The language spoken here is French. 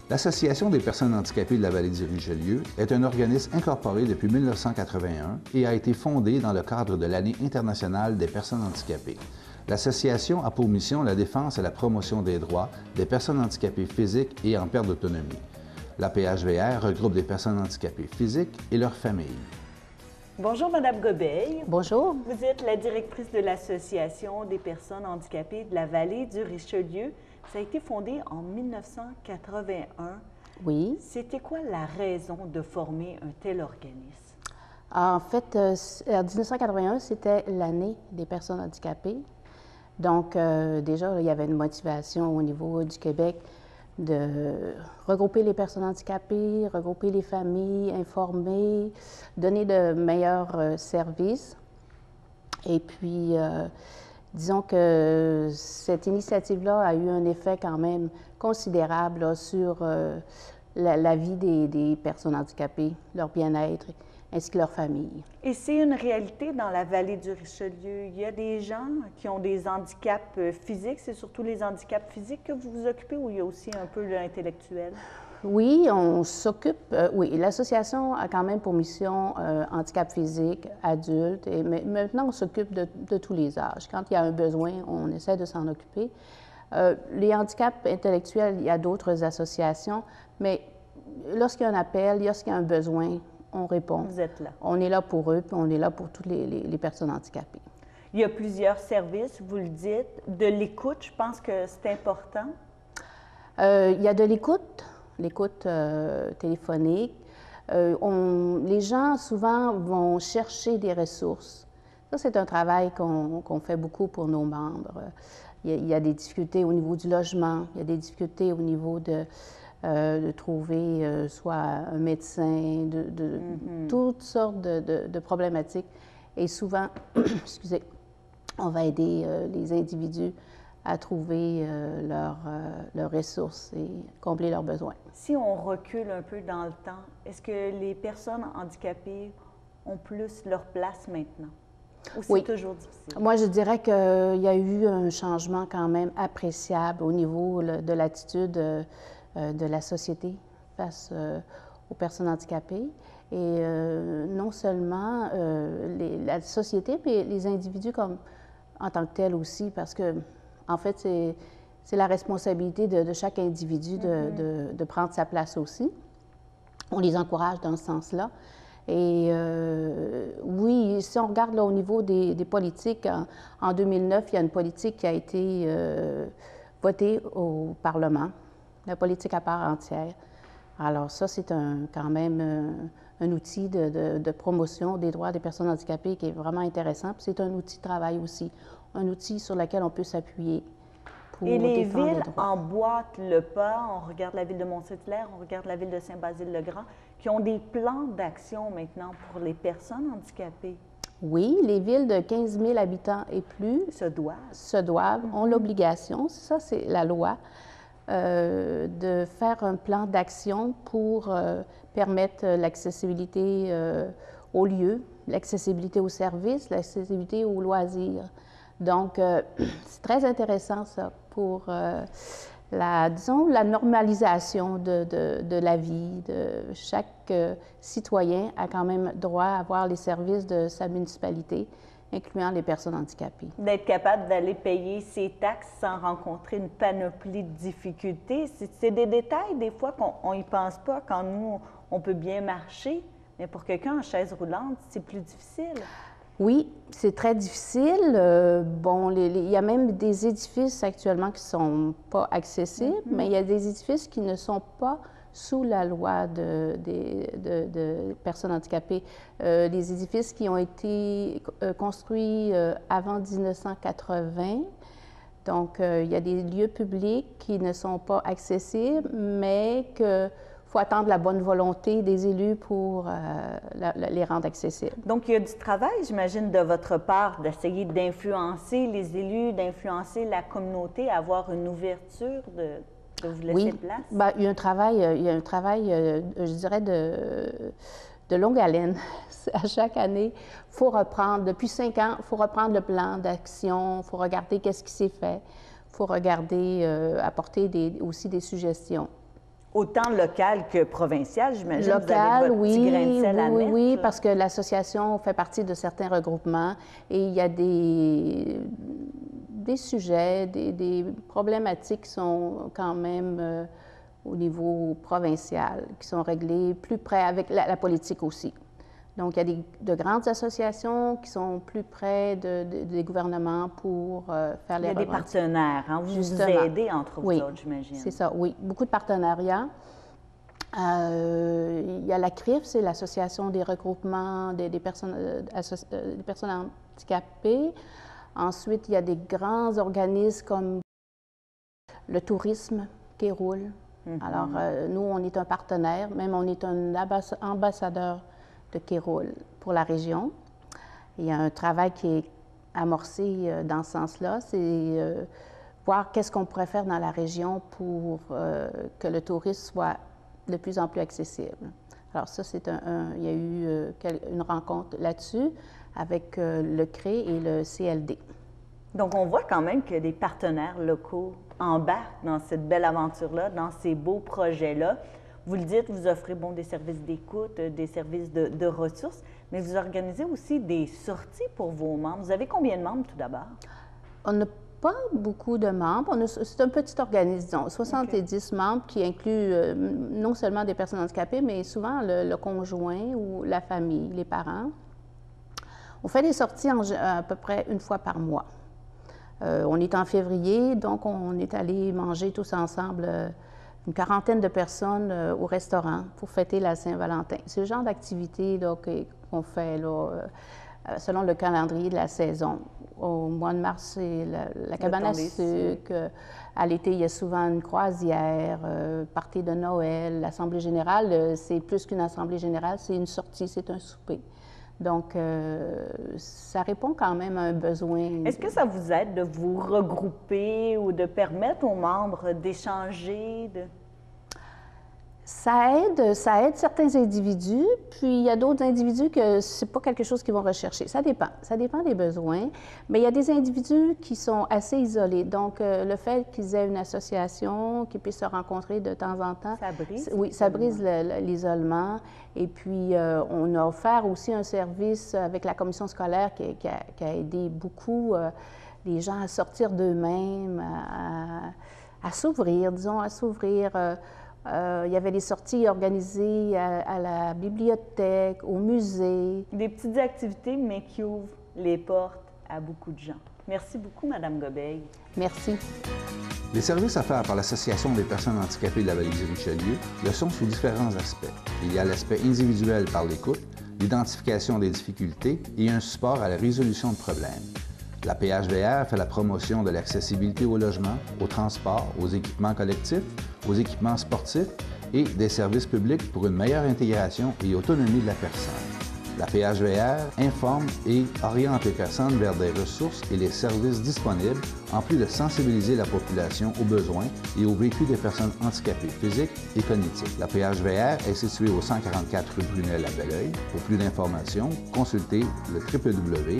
L'Association des personnes handicapées de la vallée du Richelieu est un organisme incorporé depuis 1981 et a été fondé dans le cadre de l'Année internationale des personnes handicapées. L'association a pour mission la défense et la promotion des droits des personnes handicapées physiques et en perte d'autonomie. La PHVR regroupe des personnes handicapées physiques et leurs familles. Bonjour, Madame Gobeil. Bonjour. Vous êtes la directrice de l'Association des personnes handicapées de la vallée du Richelieu. Ça a été fondé en 1981. Oui. C'était quoi la raison de former un tel organisme? En fait, en 1981, c'était l'année des personnes handicapées. Donc, déjà, il y avait une motivation au niveau du Québec de regrouper les personnes handicapées, regrouper les familles, informer, donner de meilleurs services. Et puis, disons que cette initiative-là a eu un effet quand même considérable là, sur la vie des personnes handicapées, leur bien-être, ainsi que leur famille. Et c'est une réalité dans la vallée du Richelieu. Il y a des gens qui ont des handicaps physiques. C'est surtout les handicaps physiques que vous vous occupez ou il y a aussi un peu l'intellectuel? Oui, on s'occupe, oui, l'association a quand même pour mission handicap physique, adulte, mais maintenant on s'occupe de tous les âges. Quand il y a un besoin, on essaie de s'en occuper. Les handicaps intellectuels, il y a d'autres associations, mais lorsqu'il y a un appel, lorsqu'il y a un besoin, on répond. Vous êtes là. On est là pour eux, puis on est là pour toutes les personnes handicapées. Il y a plusieurs services, vous le dites. De l'écoute, je pense que c'est important. Il y a de l'écoute téléphonique. Les gens, souvent, vont chercher des ressources. Ça, c'est un travail qu'on fait beaucoup pour nos membres. Il y a des difficultés au niveau du logement, il y a des difficultés au niveau de trouver soit un médecin, toutes sortes de problématiques. Et souvent, excusez, on va aider les individus à trouver leurs ressources et combler leurs besoins. Si on recule un peu dans le temps, est-ce que les personnes handicapées ont plus leur place maintenant? Ou c'est toujours difficile? Moi, je dirais qu'il y a eu un changement quand même appréciable au niveau de l'attitude de la société face aux personnes handicapées. Et non seulement la société, mais les individus en tant que tels aussi, parce que en fait, c'est la responsabilité de chaque individu de prendre sa place aussi. On les encourage dans ce sens-là. Et oui, si on regarde là, au niveau des politiques, en 2009, il y a une politique qui a été votée au Parlement, la politique à part entière. Alors ça, c'est quand même un outil de promotion des droits des personnes handicapées qui est vraiment intéressant. Puis c'est un outil de travail aussi, un outil sur lequel on peut s'appuyer pour et les défendre villes les droits. emboîtent le pas. On regarde la ville de Mont-Saint-Hilaire, on regarde la ville de Saint-Basile-le-Grand, qui ont des plans d'action maintenant pour les personnes handicapées. Oui, les villes de 15 000 habitants et plus se doivent, ont l'obligation, ça c'est la loi, de faire un plan d'action pour permettre l'accessibilité aux lieux, l'accessibilité aux services, l'accessibilité aux loisirs. Donc, c'est très intéressant ça pour, disons, la normalisation de la vie. Chaque citoyen a quand même droit à avoir les services de sa municipalité, incluant les personnes handicapées. D'être capable d'aller payer ses taxes sans rencontrer une panoplie de difficultés, c'est des détails des fois qu'on n'y pense pas quand nous, on peut bien marcher, mais pour quelqu'un en chaise roulante, c'est plus difficile. Oui, c'est très difficile. Bon, il y a même des édifices actuellement qui ne sont pas accessibles, mais il y a des édifices qui ne sont pas sous la loi de personnes handicapées. Les édifices qui ont été construits avant 1980, donc il y a des lieux publics qui ne sont pas accessibles, mais que il faut attendre la bonne volonté des élus pour les rendre accessibles. Donc, il y a du travail, j'imagine, de votre part, d'essayer d'influencer les élus, d'influencer la communauté, à avoir une ouverture, de vous laisser place? Bien, il y a un travail, je dirais, de longue haleine. À chaque année, il faut reprendre, depuis 5 ans, il faut reprendre le plan d'action, il faut regarder qu'est-ce qui s'est fait, il faut regarder, apporter aussi des suggestions. Autant local que provincial, j'imagine. Local, vous avez votre petit grain de sel à mettre. Oui, parce que l'association fait partie de certains regroupements et il y a des sujets, des problématiques qui sont quand même au niveau provincial, qui sont réglées plus près avec la politique aussi. Donc, il y a de grandes associations qui sont plus près des gouvernements pour faire les revendications. Il y a des partenaires, hein? Vous vous aidez entre vous autres, j'imagine. C'est ça, oui. Beaucoup de partenariats. Il y a la CRIF, c'est l'Association des regroupements des personnes handicapées. Ensuite, il y a des grands organismes comme le tourisme qui roule. Alors, nous, on est un partenaire, même on est un ambassadeur de Kéroul pour la région. Il y a un travail qui est amorcé dans ce sens-là, c'est voir qu'est-ce qu'on pourrait faire dans la région pour que le tourisme soit de plus en plus accessible. Alors ça, il y a eu une rencontre là-dessus avec le CRE et le CLD. Donc, on voit quand même que des partenaires locaux embarquent dans cette belle aventure-là, dans ces beaux projets-là. Vous le dites, vous offrez des services d'écoute, des services de ressources, mais vous organisez aussi des sorties pour vos membres. Vous avez combien de membres tout d'abord? On n'a pas beaucoup de membres. C'est un petit organisme, disons, 70 membres qui inclut non seulement des personnes handicapées, mais souvent le conjoint ou la famille, les parents. On fait des sorties à peu près une fois par mois. On est en février, donc on est allé manger tous ensemble une quarantaine de personnes au restaurant pour fêter la Saint-Valentin. C'est le genre d'activité qu'on fait là, selon le calendrier de la saison. Au mois de mars, c'est la cabane à sucre. À l'été, il y a souvent une croisière, party de Noël. L'Assemblée générale, c'est plus qu'une Assemblée générale, c'est une sortie, c'est un souper. Donc, ça répond quand même à un besoin. Est-ce que ça vous aide de vous regrouper ou de permettre aux membres d'échanger? Ça aide certains individus, puis il y a d'autres individus que c'est pas quelque chose qu'ils vont rechercher. Ça dépend des besoins, mais il y a des individus qui sont assez isolés. Donc, le fait qu'ils aient une association, qu'ils puissent se rencontrer de temps en temps, ça brise. Oui, ça brise l'isolement. Et puis, on a offert aussi un service avec la commission scolaire qui a aidé beaucoup les gens à sortir d'eux-mêmes, à s'ouvrir, disons, à s'ouvrir. Il y avait des sorties organisées à la bibliothèque, au musée. Des petites activités, mais qui ouvrent les portes à beaucoup de gens. Merci beaucoup, Mme Gobeil. Merci. Les services offerts par l'Association des personnes handicapées de la vallée du Richelieu le sont sous différents aspects. Il y a l'aspect individuel par l'écoute, l'identification des difficultés et un support à la résolution de problèmes. La PHVR fait la promotion de l'accessibilité au logement, au transport, aux équipements collectifs, aux équipements sportifs et des services publics pour une meilleure intégration et autonomie de la personne. La PHVR informe et oriente les personnes vers des ressources et les services disponibles, en plus de sensibiliser la population aux besoins et aux vécus des personnes handicapées physiques et cognitives. La PHVR est située au 144 rue Brunel à Belleuil. Pour plus d'informations, consultez le www.aphvr.org.